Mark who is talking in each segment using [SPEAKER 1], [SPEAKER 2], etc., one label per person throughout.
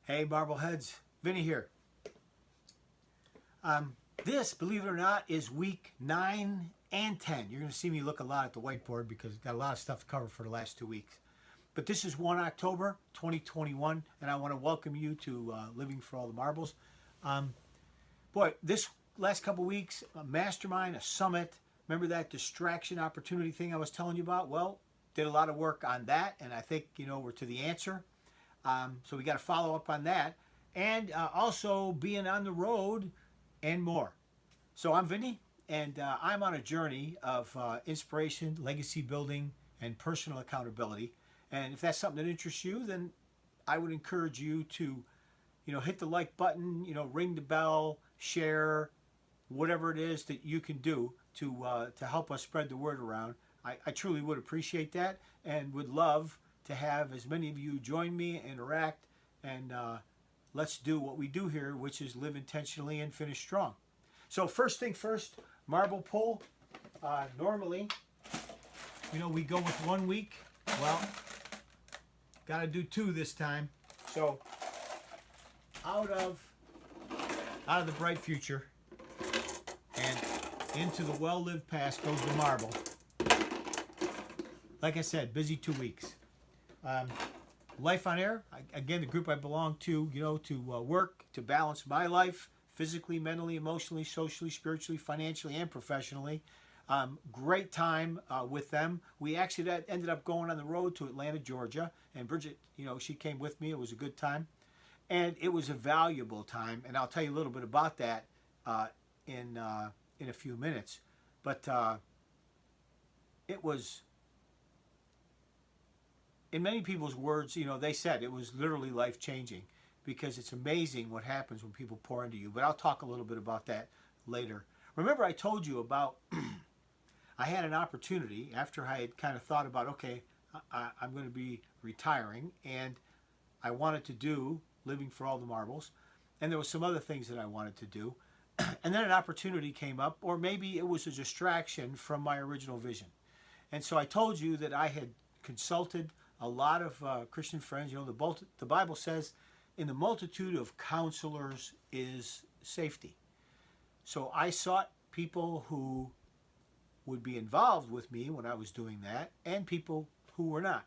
[SPEAKER 1] Hey, Marbleheads, Vinny here. This, believe it or not, is week 9 and 10. You're going to see me look a lot at the whiteboard because I've got a lot of stuff to cover for the last 2 weeks. But this is 1 October 2021, and I want to welcome you to Living for All the Marbles. Boy, this last couple weeks, a mastermind, a summit, remember that distraction opportunity thing I was telling you about? Well, did a lot of work on that, and I think, we're to the answer. So we got to follow up on that, and also being on the road and more. So I'm Vinny, and I'm on a journey of inspiration, legacy building, and personal accountability. And if that's something that interests you, then I would encourage you to, hit the like button, ring the bell, share, whatever it is that you can do to help us spread the word around. I truly would appreciate that and would love to have as many of you join me, interact, and let's do what we do here, which is live intentionally and finish strong. So first thing first, marble pull. Normally, we go with 1 week. Well, got to do 2 this time. So out of the bright future and into the well-lived past goes the marble. Like I said, busy 2 weeks. Life on Air, again, the group I belong to, to work, to balance my life, physically, mentally, emotionally, socially, spiritually, financially, and professionally. Great time with them. We actually ended up going on the road to Atlanta, Georgia, and Bridget, she came with me. It was a good time. And it was a valuable time, and I'll tell you a little bit about that in a few minutes. But it was, in many people's words, they said it was literally life-changing because it's amazing what happens when people pour into you. But I'll talk a little bit about that later. Remember I told you about I had an opportunity after I had kind of thought about, okay, I'm going to be retiring, and I wanted to do Living for All the Marbles, and there was some other things that I wanted to do. And then an opportunity came up, or maybe it was a distraction from my original vision. And so I told you that I had consulted a lot of Christian friends. The Bible says, in the multitude of counselors is safety. So I sought people who would be involved with me when I was doing that, and people who were not.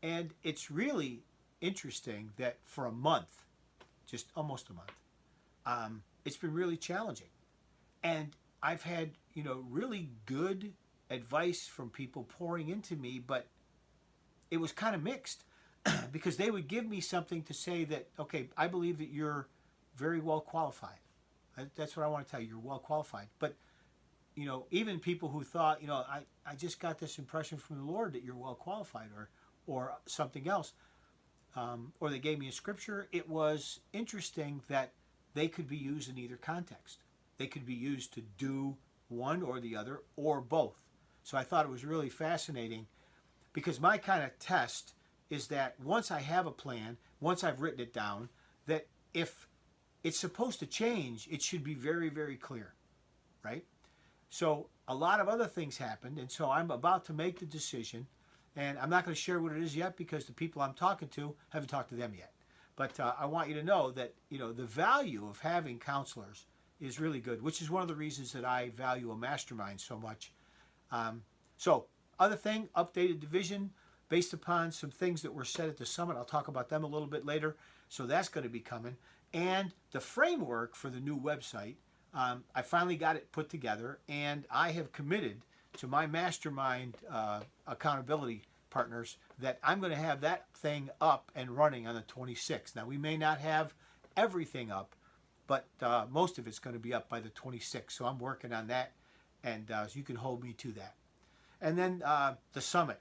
[SPEAKER 1] And it's really interesting that for a month, just almost a month, it's been really challenging. And I've had, really good advice from people pouring into me, but it was kind of mixed because they would give me something to say that, okay, I believe that you're very well qualified. That's what I want to tell you. You're well qualified. But, even people who thought, I just got this impression from the Lord that you're well qualified, or something else, or they gave me a scripture. It was interesting that they could be used in either context. They could be used to do one or the other or both. So I thought it was really fascinating because my kind of test is that once I have a plan, once I've written it down, that if it's supposed to change, it should be very, very clear, right? So a lot of other things happened, and so I'm about to make the decision, and I'm not going to share what it is yet because the people I'm talking to haven't talked to them yet. But I want you to know that, the value of having counselors is really good, which is one of the reasons that I value a mastermind so much. So other thing, updated division based upon some things that were said at the summit. I'll talk about them a little bit later. So that's going to be coming. And the framework for the new website, I finally got it put together, and I have committed to my mastermind accountability partners that I'm going to have that thing up and running on the 26th. Now, we may not have everything up, but most of it's going to be up by the 26th. So I'm working on that, and so you can hold me to that. And then the summit.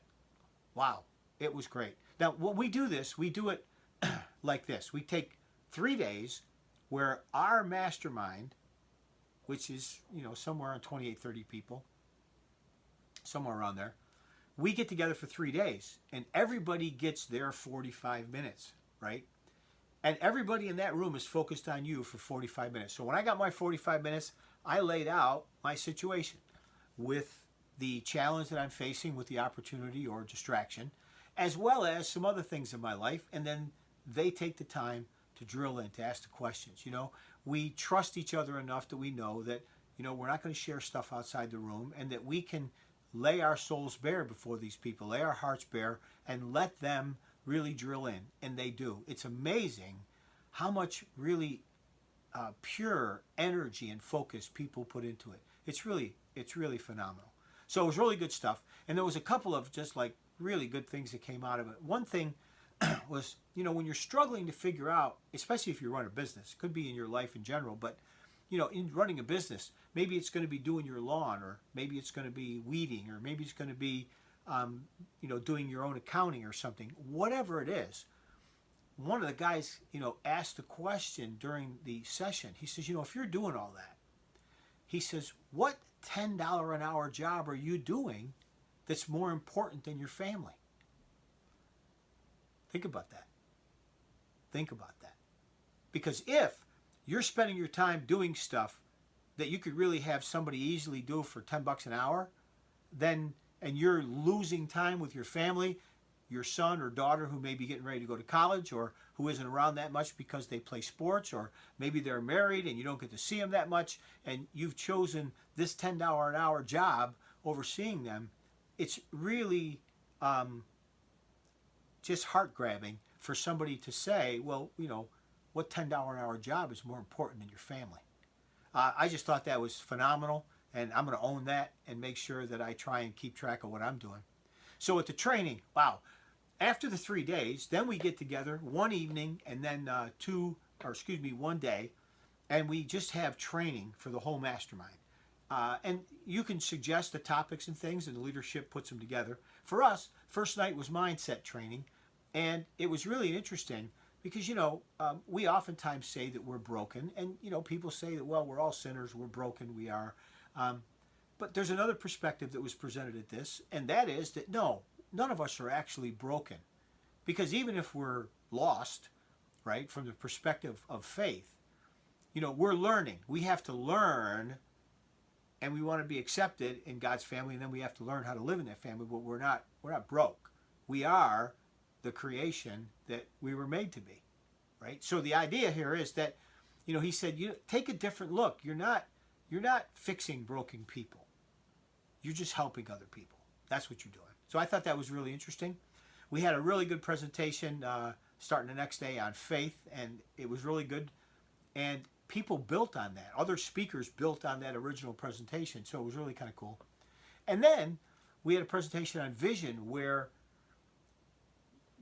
[SPEAKER 1] Wow, it was great. Now, when we do this, we do it like this. We take 3 days where our mastermind, which is, somewhere around 28, 30 people, somewhere around there, we get together for 3 days, and everybody gets their 45 minutes, right? And everybody in that room is focused on you for 45 minutes. So when I got my 45 minutes, I laid out my situation with the challenge that I'm facing with the opportunity or distraction, as well as some other things in my life, and then they take the time to drill in, to ask the questions. We trust each other enough that we know that, we're not going to share stuff outside the room, and that we can lay our souls bare before these people, lay our hearts bare, and let them really drill in. And they do. It's amazing how much really pure energy and focus people put into it. It's really phenomenal. So it was really good stuff. And there was a couple of just like really good things that came out of it. One thing was, when you're struggling to figure out, especially if you run a business, it could be in your life in general, but in running a business, maybe it's going to be doing your lawn, or maybe it's going to be weeding, or maybe it's going to be, doing your own accounting or something. Whatever it is, one of the guys, asked a question during the session. He says, if you're doing all that, he says, what $10 an hour job are you doing that's more important than your family? Think about that. Think about that. Because if you're spending your time doing stuff that you could really have somebody easily do for $10 an hour, and you're losing time with your family, your son or daughter who may be getting ready to go to college, or who isn't around that much because they play sports, or maybe they're married and you don't get to see them that much, and you've chosen this $10 an hour job over seeing them, it's really just heart-grabbing for somebody to say, well, what $10 an hour job is more important than your family? I just thought that was phenomenal, and I'm going to own that and make sure that I try and keep track of what I'm doing. So at the training, wow, after the 3 days, then we get together one evening and then 1 day, and we just have training for the whole mastermind. And you can suggest the topics and things, and the leadership puts them together. For us, first night was mindset training, and it was really interesting because, we oftentimes say that we're broken, and, people say that, well, we're all sinners, we're broken, we are. But there's another perspective that was presented at this, and that is that, no, none of us are actually broken. Because even if we're lost, right, from the perspective of faith, we're learning. We have to learn, and we want to be accepted in God's family, and then we have to learn how to live in that family, but we're not broke. We are the creation that we were made to be, right? So the idea here is that, he said, take a different look. You're not fixing broken people. You're just helping other people. That's what you're doing. So I thought that was really interesting. We had a really good presentation starting the next day on faith, and it was really good. And people built on that. Other speakers built on that original presentation, so it was really kind of cool. And then we had a presentation on vision where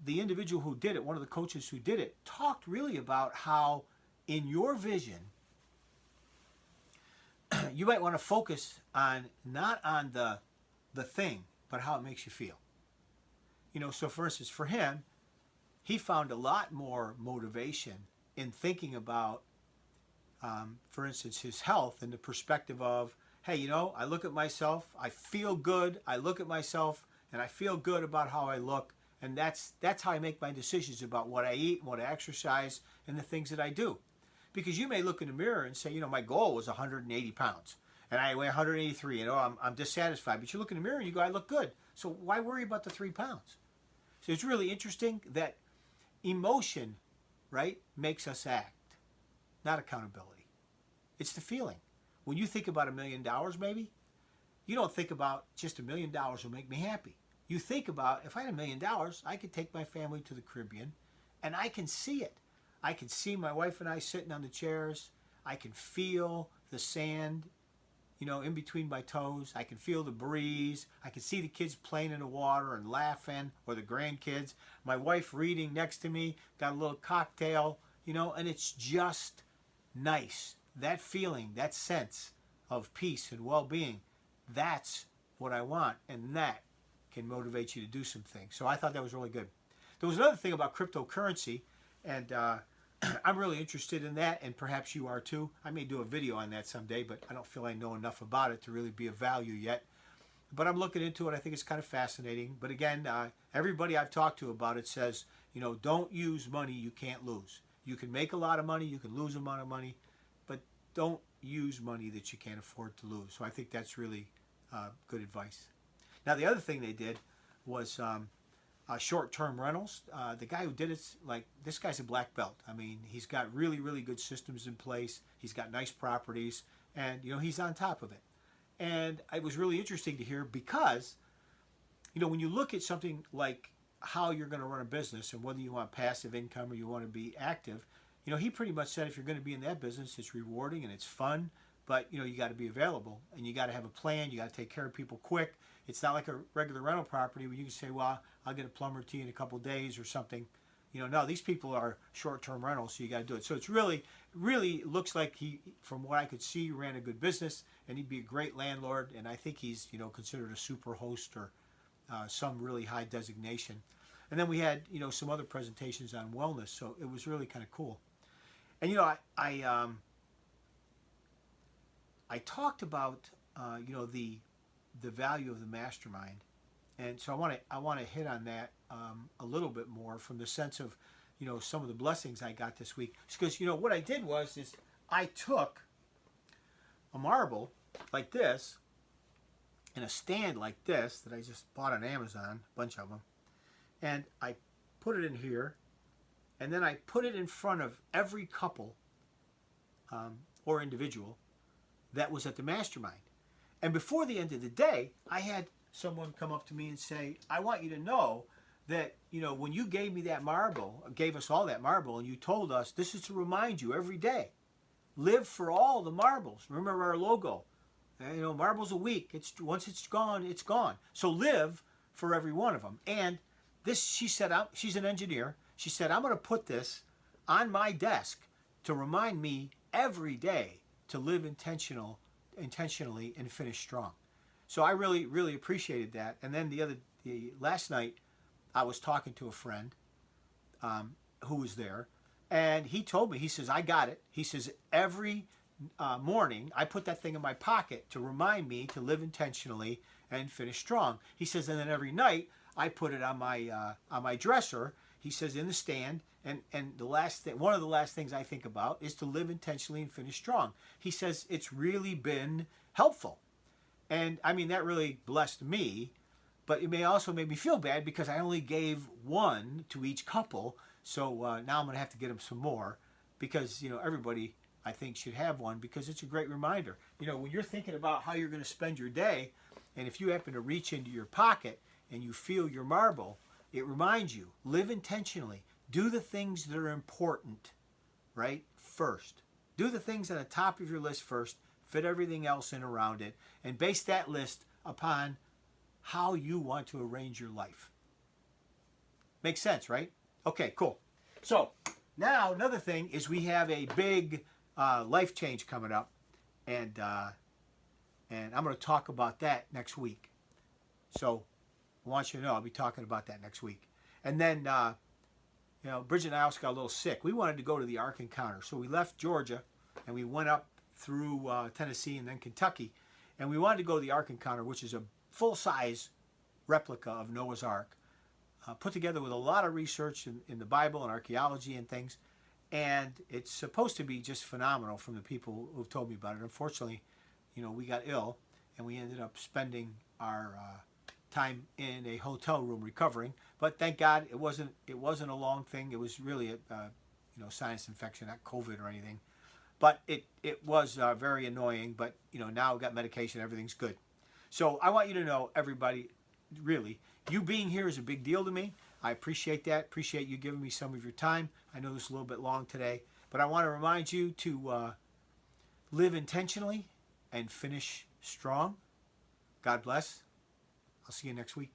[SPEAKER 1] the individual who did it, one of the coaches who did it, talked really about how in your vision, you might want to focus on not on the thing, but how it makes you feel. So for instance, for him, he found a lot more motivation in thinking about, for instance, his health in the perspective of, hey, I look at myself, I feel good, I look at myself, and I feel good about how I look, and that's how I make my decisions about what I eat, what I exercise, and the things that I do. Because you may look in the mirror and say, my goal was 180 pounds, and I weigh 183, I'm dissatisfied. But you look in the mirror and you go, I look good. So why worry about the 3 pounds? So it's really interesting that emotion, right, makes us act, not accountability. It's the feeling. When you think about $1 million, maybe, you don't think about just $1 million will make me happy. You think about, if I had $1 million, I could take my family to the Caribbean, and I can see it. I can see my wife and I sitting on the chairs. I can feel the sand, in between my toes. I can feel the breeze. I can see the kids playing in the water and laughing, or the grandkids. My wife reading next to me, got a little cocktail, and it's just nice. That feeling, that sense of peace and well-being, that's what I want, and that can motivate you to do some things. So I thought that was really good. There was another thing about cryptocurrency, and I'm really interested in that, and perhaps you are too. I may do a video on that someday, but I don't feel I know enough about it to really be of value yet. But I'm looking into it. I think it's kind of fascinating. But again, everybody I've talked to about it says, don't use money you can't lose. You can make a lot of money, you can lose a lot of money, but don't use money that you can't afford to lose. So I think that's really good advice. Now, the other thing they did was short-term rentals. The guy who did it's like, this guy's a black belt. I mean, he's got really, really good systems in place. He's got nice properties, and he's on top of it. And it was really interesting to hear because, when you look at something like how you're going to run a business and whether you want passive income or you want to be active, he pretty much said if you're going to be in that business, it's rewarding and it's fun, but you got to be available and you got to have a plan. You got to take care of people quick. It's not like a regular rental property where you can say, well, I'll get a plumber to you in a couple of days or something. No, these people are short-term rentals, so you got to do it. So it's really looks like he, from what I could see, ran a good business, and he'd be a great landlord. And I think he's, considered a super host or some really high designation. And then we had, some other presentations on wellness, so it was really kind of cool. And I talked about the value of the mastermind, and so I want to hit on that a little bit more from the sense of some of the blessings I got this week. Because what I did was I took a marble like this and a stand like this that I just bought on Amazon, a bunch of them, and I put it in here, and then I put it in front of every couple or individual that was at the mastermind. And before the end of the day, I had someone come up to me and say, I want you to know that, when you gave me that marble, gave us all that marble, and you told us this is to remind you every day, live for all the marbles. Remember our logo. Marbles a week. Once it's gone, it's gone. So live for every one of them. And this, she said, she's an engineer. She said, I'm going to put this on my desk to remind me every day to live intentionally and finish strong. So I really, really appreciated that. And then the last night, I was talking to a friend who was there, and he told me, he says, I got it. He says, every morning, I put that thing in my pocket to remind me to live intentionally and finish strong. He says, and then every night, I put it on my dresser. He says, in the stand, and one of the last things I think about is to live intentionally and finish strong. He says it's really been helpful, and I mean that really blessed me. But it may also make me feel bad because I only gave one to each couple. So now I'm going to have to get them some more because everybody I think should have one because it's a great reminder. When you're thinking about how you're going to spend your day, and if you happen to reach into your pocket and you feel your marble, it reminds you, live intentionally. Do the things that are important, right? First. Do the things on the top of your list first. Fit everything else in around it. And base that list upon how you want to arrange your life. Makes sense, right? Okay, cool. So now another thing is we have a big life change coming up. And I'm going to talk about that next week. So I want you to know I'll be talking about that next week. And then, Bridget and I also got a little sick. We wanted to go to the Ark Encounter. So we left Georgia and we went up through Tennessee and then Kentucky. And we wanted to go to the Ark Encounter, which is a full-size replica of Noah's Ark, put together with a lot of research in the Bible and archaeology and things. And it's supposed to be just phenomenal from the people who've told me about it. Unfortunately, we got ill and we ended up spending our time in a hotel room recovering. But thank God it wasn't a long thing. It was really a sinus infection, not COVID or anything. But it was very annoying. But now I've got medication, everything's good. So I want you to know, everybody, really, you being here is a big deal to me. I appreciate that. Appreciate you giving me some of your time. I know this is a little bit long today, but I want to remind you to live intentionally and finish strong. God bless. I'll see you next week.